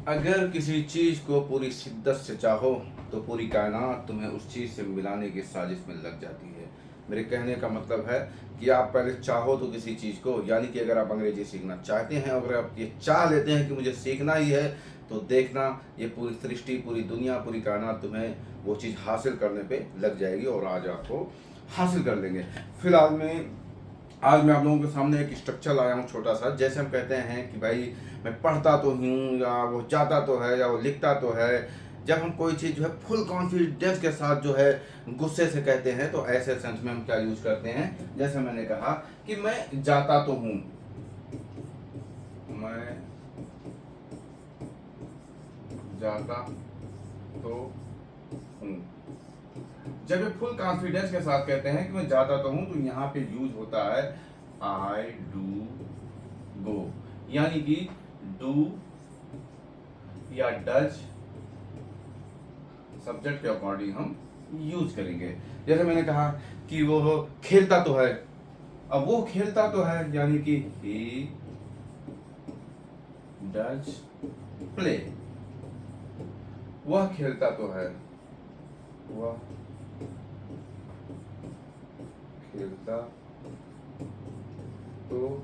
अगर किसी चीज़ को पूरी शिद्दत से चाहो तो पूरी कायनात तुम्हें उस चीज़ से मिलाने की साजिश में लग जाती है। मेरे कहने का मतलब है कि आप पहले चाहो तो किसी चीज़ को, यानी कि अगर आप अंग्रेजी सीखना चाहते हैं, अगर आप ये चाह लेते हैं कि मुझे सीखना ही है, तो देखना ये पूरी सृष्टि, पूरी दुनिया, पूरी कायनात तुम्हें वो चीज़ हासिल करने पे लग जाएगी और आज आपको हासिल कर लेंगे। फिलहाल में आज मैं आप लोगों के सामने एक स्ट्रक्चर लाया हूँ छोटा सा। जैसे हम कहते हैं कि भाई मैं पढ़ता तो हूँ, या वो जाता तो है, या वो लिखता तो है। जब हम कोई चीज़ जो है फुल कॉन्फिडेंस के साथ जो है गुस्से से कहते हैं, तो ऐसे सेंस में हम क्या यूज करते हैं। जैसे मैंने कहा कि मैं जाता तो हूँ, मैं जाता तो हूँ। जब ये फुल कॉन्फिडेंस के साथ कहते हैं कि मैं जाता तो हूँ, तो यहाँ पे यूज होता है आई डू गो, यानी कि डू या डज सब्जेक्ट के अकॉर्डिंग हम यूज करेंगे। जैसे मैंने कहा कि वो खेलता तो है, अब वो खेलता तो है यानी कि ही डज प्ले, वह खेलता तो है, वह खेलता तो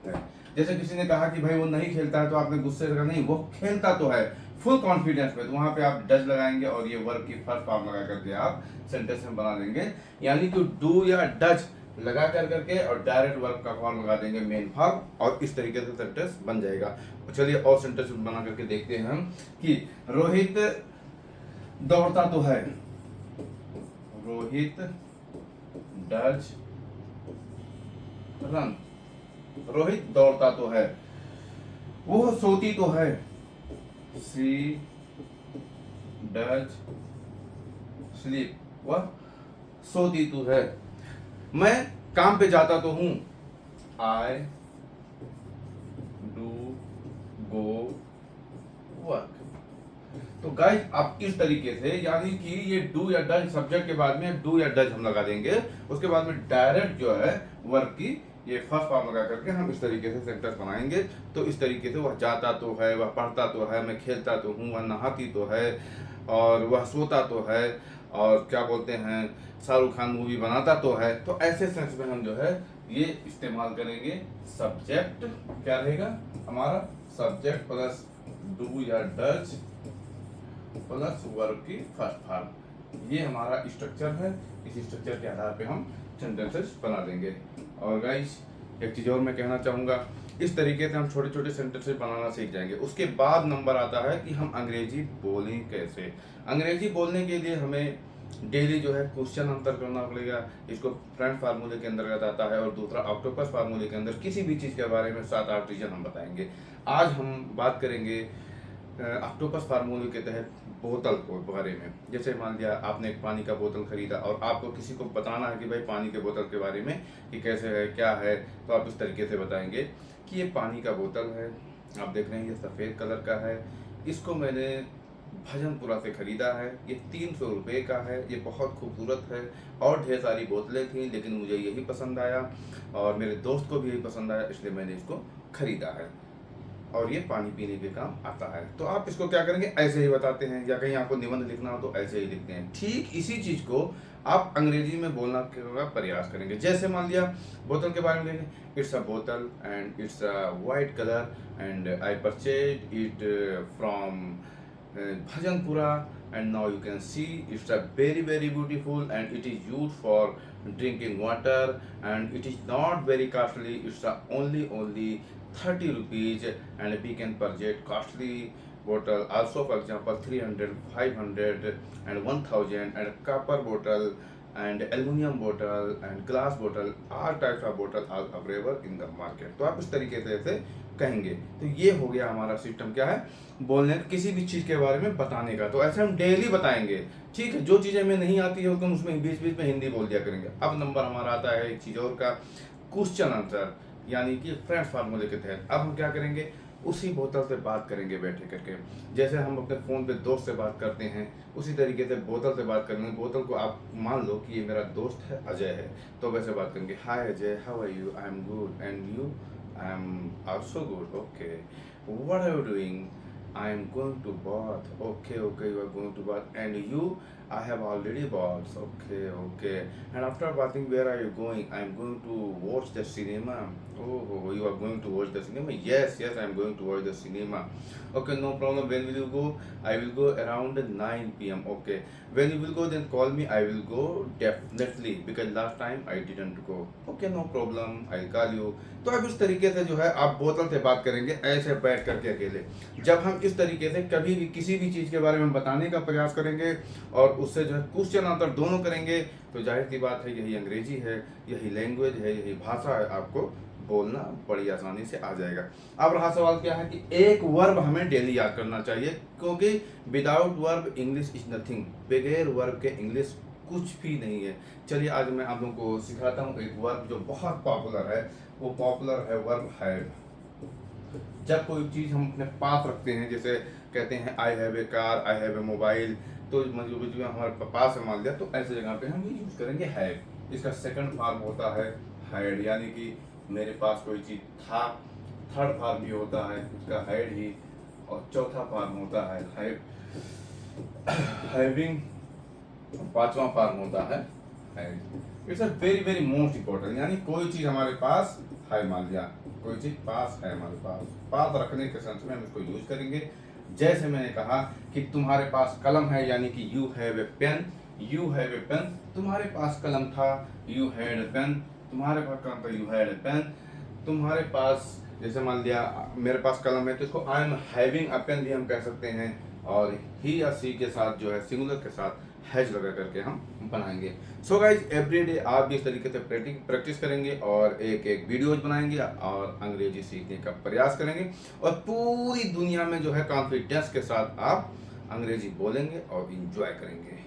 है। जैसे किसी ने कहा कि भाई वो नहीं खेलता है, तो आपने गुस्से से कहा नहीं वो खेलता तो है, फुल कॉन्फिडेंस में, तो वहां पे आप डज लगाएंगे और ये वर्ब की फर्स्ट फॉर्म लगा करके आप सेंटेंस में बना देंगे। यानी कि डू या डज लगा कर करके और डायरेक्ट वर्ब का फॉर्म लगा देंगे मेन फॉर्म, और इस तरीके से सेंटेंस बन जाएगा। तो चलिए और सेंटेंस बना करके देखते हैं हम कि रोहित दौड़ता तो है, रोहित डज रन, रोहित दौड़ता तो है। वो सोती तो है, सी डज स्लीप, वह सोती तो है। मैं काम पे जाता तो हूं, आई डू गो वर्क। तो गाइस आप इस तरीके से, यानी कि ये डू या डज सब्जेक्ट के बाद में डू या डज हम लगा देंगे, उसके बाद में डायरेक्ट जो है वर्ब की ये फर्स्ट फॉर्म लगा करके हम इस तरीके से सेंटेंस बनाएंगे। तो इस तरीके से वह जाता तो है, वह पढ़ता तो है, मैं खेलता तो हूँ, वह नहाती तो है, और वह सोता तो है, और क्या बोलते हैं शाहरुख खान मूवी बनाता तो है। तो ऐसे सेंस में हम जो है ये इस्तेमाल करेंगे। सब्जेक्ट क्या रहेगा हमारा, सब्जेक्ट प्लस डू या डज प्लस वर्ब की फर्स्ट फॉर्म, ये हमारा स्ट्रक्चर है। इस स्ट्रक्चर के आधार पे हम सेंटेंसेस बना देंगे। और गाइस एक चीज़ और मैं कहना चाहूँगा, इस तरीके से हम छोटे छोटे सेंटेंसेस बनाना सीख जाएंगे। उसके बाद नंबर आता है कि हम अंग्रेजी बोलें कैसे। अंग्रेजी बोलने के लिए हमें डेली जो है क्वेश्चन आंसर करना पड़ेगा। इसको फ्रेंड फार्मूले के अंतर्गत आता है, और दूसरा ऑक्टोपस फार्मूले के अंदर किसी भी चीज़ के बारे में 7-8 रीजन हम बताएंगे। आज हम बात करेंगे ऑक्टोपस फार्मूले के तहत बोतल को बारे में। जैसे मान लिया आपने एक पानी का बोतल खरीदा, और आपको किसी को बताना है कि भाई पानी के बोतल के बारे में कि कैसे है क्या है, तो आप इस तरीके से बताएंगे कि ये पानी का बोतल है, आप देख रहे हैं ये सफ़ेद कलर का है, इसको मैंने भजनपुरा से खरीदा है, ये 300 रुपये का है, ये बहुत खूबसूरत है, और ढेर सारी बोतलें थी लेकिन मुझे यही पसंद आया और मेरे दोस्त को भी यही पसंद आया, इसलिए मैंने इसको खरीदा है, और ये पानी पीने के काम आता है। तो आप इसको क्या करेंगे, ऐसे ही बताते हैं, या कहीं आपको निबंध लिखना हो तो ऐसे ही लिखते हैं। ठीक इसी चीज़ को आप अंग्रेजी में बोलना का प्रयास करेंगे। जैसे मान लिया बोतल के बारे में लेंगे, इट्स अ बोतल and it's a white colour and I purchase it from Bhajanpura, and now you can see it's a very beautiful, and it is used for drinking water, and it is not very costly. It's only 30 rupees, and we can purchase costly bottle also, for example 300, 500 and 1000, and copper bottle and aluminium bottle and glass bottle, all types of bottle are available in the market। तो आप इस तरीके से कहेंगे। तो ये हो गया हमारा सिस्टम क्या है, बोलने किसी भी चीज़ के बारे में बताने का। तो ऐसे हम डेली बताएंगे, ठीक है। जो चीज़ें हमें नहीं आती है तो हम उसमें बीच बीच में हिंदी बोल दिया करेंगे। अब नंबर हमारा आता है एक चीज़ और का, क्वेश्चन आंसर, यानी कि फ्रेंड्स फार्मूले के तहत। अब हम क्या करेंगे, उसी बोतल से बात करेंगे बैठे करके। जैसे हम अपने फ़ोन पे दोस्त से बात करते हैं, उसी तरीके से बोतल से बात करेंगे। बोतल को आप मान लो कि ये मेरा दोस्त है अजय है, तो वैसे बात करेंगे, hi Ajay, how are you, I am good, and you, I am also good, okay, what are you doing, I am going to bath. Okay, okay, you are going to bath. And you, I have already bathed. Okay, okay. And after bathing, where are you going? I am going to watch the cinema. Oh, you are going to watch the cinema? Yes, yes, I am going to watch the cinema. Okay, no problem. When will you go? I will go around 9 p.m. Okay. When you will go, then call me. I will go definitely because last time I didn't go. Okay, no problem. I'll call you. तो अब इस तरीके से जो है आप बोतल से बात करेंगे ऐसे बैठ करके अकेले। जब हम इस तरीके से कभी भी किसी भी चीज़ के बारे में बताने का प्रयास करेंगे और उससे जो है क्वेश्चन आंसर दोनों करेंगे, तो जाहिर सी बात है यही अंग्रेजी है, यही लैंग्वेज है, यही भाषा है, आपको बोलना बड़ी आसानी से आ जाएगा। अब रहा सवाल क्या है कि एक वर्ब हमें डेली याद करना चाहिए, क्योंकि without verb English is nothing. बगैर वर्ब के इंग्लिश कुछ भी नहीं है। चलिए आज मैं आप लोगों को सिखाता हूँ एक वर्ब जो बहुत पॉपुलर है। वो पॉपुलर है वर्ब हैव। जब कोई चीज़ हम अपने पास रखते हैं, जैसे कहते हैं I have a car, I have a mobile, तो मतलब जो हमारे पास है मान लिया, तो ऐसे जगह पे हम ये यूज करेंगे हैव। इसका सेकंड फॉर्म होता है हैड, यानी कि मेरे पास कोई चीज़ था। थर्ड फॉर्म भी होता है उसका हैड ही, और चौथा फॉर्म होता है हैव, हैविंग। पांचवा फॉर्म होता है had. It's a very very most important, यानी कोई चीज़ हमारे पास है मान लिया, कोई चीज पास है हमारे पास रखने के सेंस में हम इसको यूज करेंगे। जैसे मैंने कहा कि तुम्हारे पास कलम है, यानी कि you have a pen, you have a pen. तुम्हारे पास कलम था, यू हैड ए पेन। तुम्हारे पास कलम था, यू हैड ए पेन। तुम्हारे पास जैसे मान लिया मेरे पास कलम है, तो इसको I am having a pen भी हम कह सकते हैं, और ही या सी के साथ जो है सिंगुलर के साथ हैज लगा करके हम बनाएंगे। सो गाइज एवरीडे आप भी इस तरीके से प्रैक्टिस करेंगे और एक एक वीडियोज बनाएंगे और अंग्रेजी सीखने का प्रयास करेंगे, और पूरी दुनिया में जो है कॉन्फिडेंस के साथ आप अंग्रेजी बोलेंगे और इंजॉय करेंगे।